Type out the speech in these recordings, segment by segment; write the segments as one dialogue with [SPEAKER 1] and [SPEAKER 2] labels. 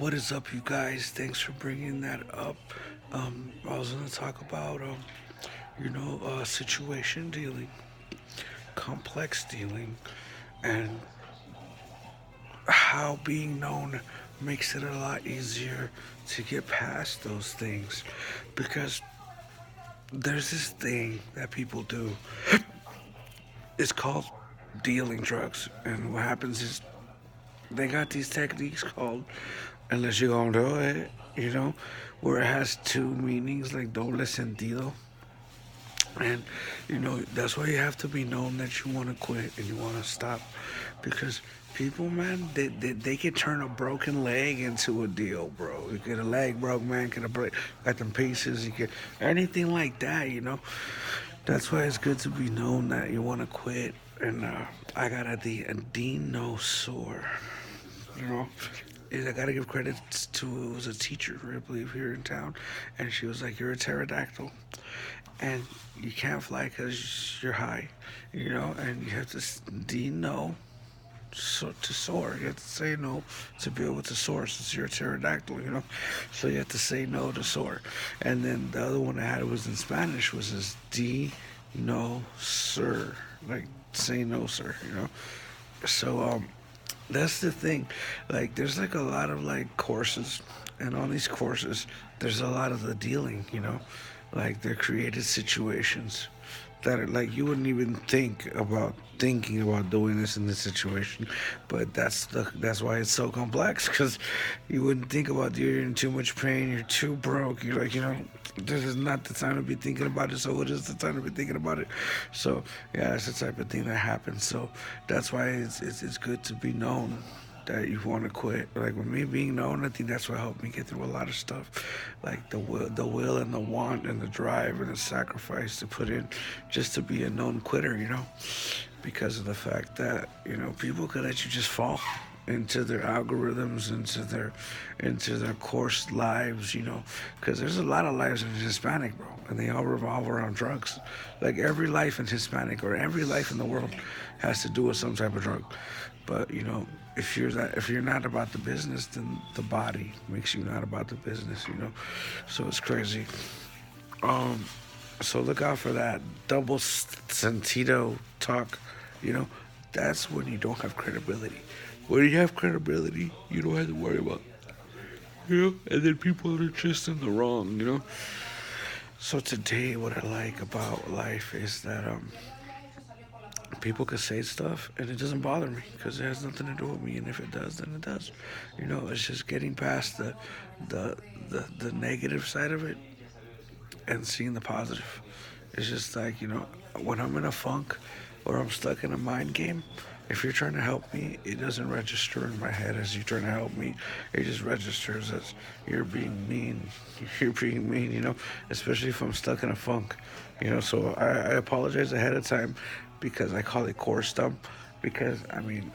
[SPEAKER 1] What is up, you guys? Thanks for bringing that up. I was going to talk about, situation dealing, complex dealing, and how being known makes it a lot easier to get past those things. Because there's this thing that people do. It's called dealing drugs. And what happens is they got these techniques called unless you're gonna do it, where it has two meanings like doble sentido. And that's why you have to be known that you want to quit and you want to stop, because people, man, they can turn a broken leg into a deal, bro. You get a leg broke, man, get a break, got them pieces, you get anything like that. That's why it's good to be known that you want to quit. And I got a dinosaur. You know, I gotta give credit to, it was a teacher, I believe, here in town, and she was like, "You're a pterodactyl, and you can't fly because you're high, and you have to no." So to soar, you have to say no to be able to soar since you're a pterodactyl. So you have to say no to soar. And then the other one I had was in Spanish was this no sir, like say no sir. So that's the thing. Like, there's like a lot of like courses, and on these courses, there's a lot of the dealing. Like they're created situations that are like you wouldn't even thinking about doing this in this situation, but that's why it's so complex, because you wouldn't think about you're in too much pain, you're too broke, you're like, this is not the time to be thinking about it, so it is the time to be thinking about it. So yeah, it's the type of thing that happens. So that's why it's good to be known that you want to quit. Like with me being known, I think that's what helped me get through a lot of stuff, like the will and the want and the drive and the sacrifice to put in just to be a known quitter. Because of the fact that people could let you just fall into their algorithms, into their course lives, because there's a lot of lives in Hispanic, bro, and they all revolve around drugs. Like every life in Hispanic or every life in the world has to do with some type of drug. But if you're not about the business, then the body makes you not about the business. So it's crazy. Um, so look out for that double sentido talk. You know, that's when you don't have credibility. When you have credibility, you don't have to worry about. And then people are just in the wrong. So today, what I like about life is that people could say stuff and it doesn't bother me because it has nothing to do with me, and if it does, then it does. It's just getting past the the negative side of it and seeing the positive. It's just like, when I'm in a funk or I'm stuck in a mind game, if you're trying to help me, it doesn't register in my head as you trying to help me. It just registers as you're being mean. You're being mean, especially if I'm stuck in a funk. So I apologize ahead of time because I call it core stump. Because, I mean,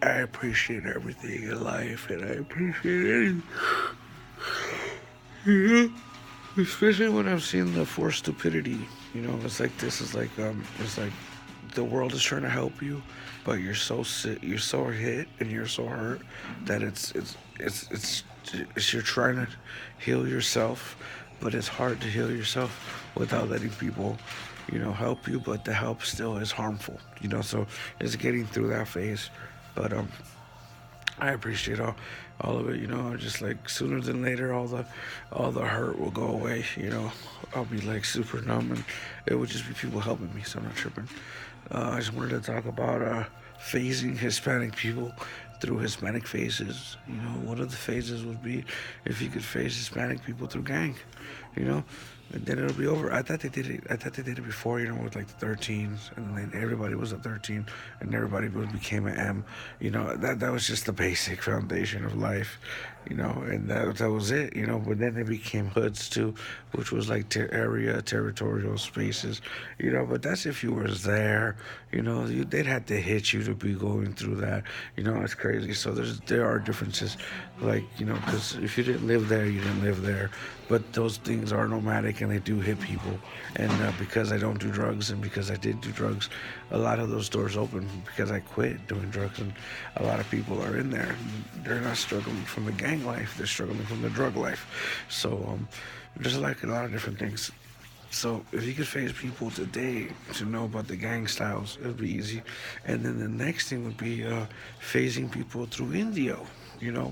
[SPEAKER 1] I appreciate everything in life and I appreciate anything. Especially when I've seen the forced stupidity. It's like this is like it's like the world is trying to help you, but you're so sick, you're so hit, and you're so hurt that it's you're trying to heal yourself, but it's hard to heal yourself without letting people, help you. But the help still is harmful. So it's getting through that phase. But I appreciate all of it. Just like sooner than later, all the hurt will go away. I'll be like super numb, and it would just be people helping me. So I'm not tripping. I just wanted to talk about phasing Hispanic people through Hispanic phases. One of the phases would be if you could phase Hispanic people through gang. You know, and then it'll be over. I thought they did it. I thought they did it before. With like the 13s, and then everybody was a 13, and everybody became an M. That was just the basic foundation of life. And that was it. But then they became hoods too, which was like territorial spaces. But that's if you was there. They'd have to hit you to be going through that. It's crazy. So there are differences, like because if you didn't live there, you didn't live there. But those things things are nomadic and they do hit people. And because I don't do drugs and because I did do drugs, a lot of those doors open because I quit doing drugs. And a lot of people are in there. They're not struggling from the gang life, they're struggling from the drug life. So there's like a lot of different things. So if you could phase people today to know about the gang styles, it would be easy. And then the next thing would be phasing people through Indio.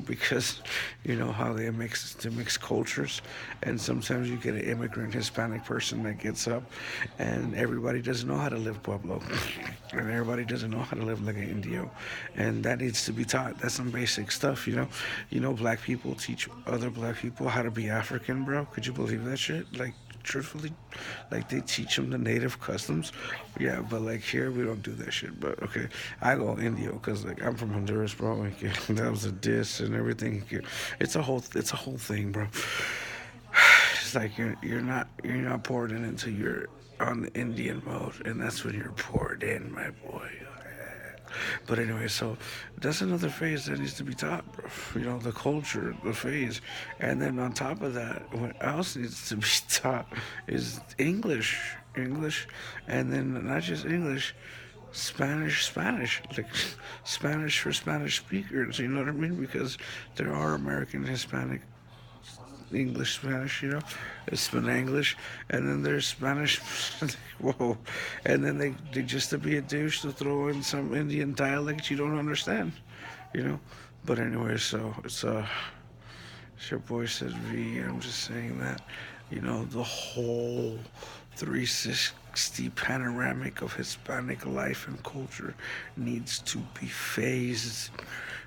[SPEAKER 1] Because how they mix to mix cultures, and sometimes you get an immigrant Hispanic person that gets up, and everybody doesn't know how to live Pueblo, and everybody doesn't know how to live like an Indio, and that needs to be taught. That's some basic stuff. Black people teach other black people how to be African, bro. Could you believe that shit? Like, truthfully, like they teach them the native customs. Yeah, but like here we don't do that shit. But okay, I go Indio because like I'm from Honduras, bro. Like, that was a diss and everything. It's a whole thing, bro. It's like you're not poured in until you're on the Indian mode, and that's when you're poured in, my boy. But anyway, so that's another phase that needs to be taught, bro. The culture, the phase. And then on top of that, what else needs to be taught is English. English. And then not just English, Spanish. Like Spanish for Spanish speakers, you know what I mean? Because there are American Hispanic English, Spanish, it's been English, and then there's Spanish. Whoa, and then they just to be a douche to throw in some Indian dialect you don't understand, you know. But anyway, so it's your boy said V. I'm just saying that, the whole 360 panoramic of Hispanic life and culture needs to be phased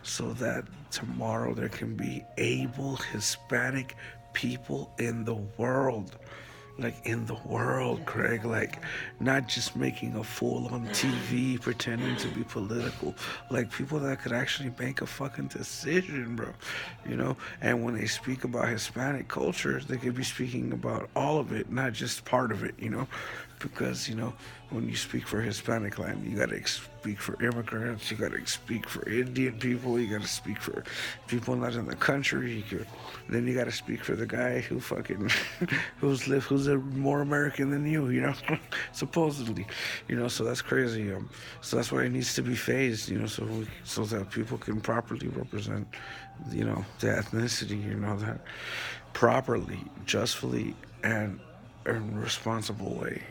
[SPEAKER 1] so that tomorrow there can be able Hispanic people in the world. Like in the world, Craig. Like not just making a fool on TV pretending to be political. Like people that could actually make a fucking decision, bro. And when they speak about Hispanic culture, they could be speaking about all of it, not just part of it. Because when you speak for Hispanic land, you gotta speak for immigrants, you gotta speak for Indian people, you gotta speak for people not in the country. Then you gotta speak for the guy who fucking who's a more American than you, supposedly. So that's crazy. So that's why it needs to be phased, so that people can properly represent, the ethnicity, that properly, justly, and in a responsible way,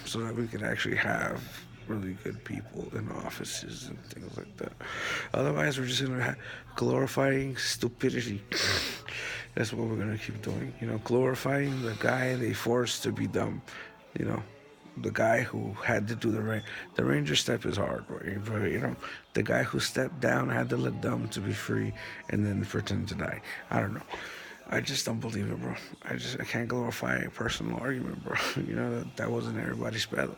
[SPEAKER 1] so that we can actually have really good people in offices and things like that. Otherwise, we're just gonna glorifying stupidity. That's what we're gonna keep doing, glorifying the guy they forced to be dumb, you know. The guy who had to do the ranger step is hard, but the guy who stepped down had to look dumb to be free and then pretend to die. I don't know. I just don't believe it, bro. I can't glorify a personal argument, bro. That wasn't everybody's battle.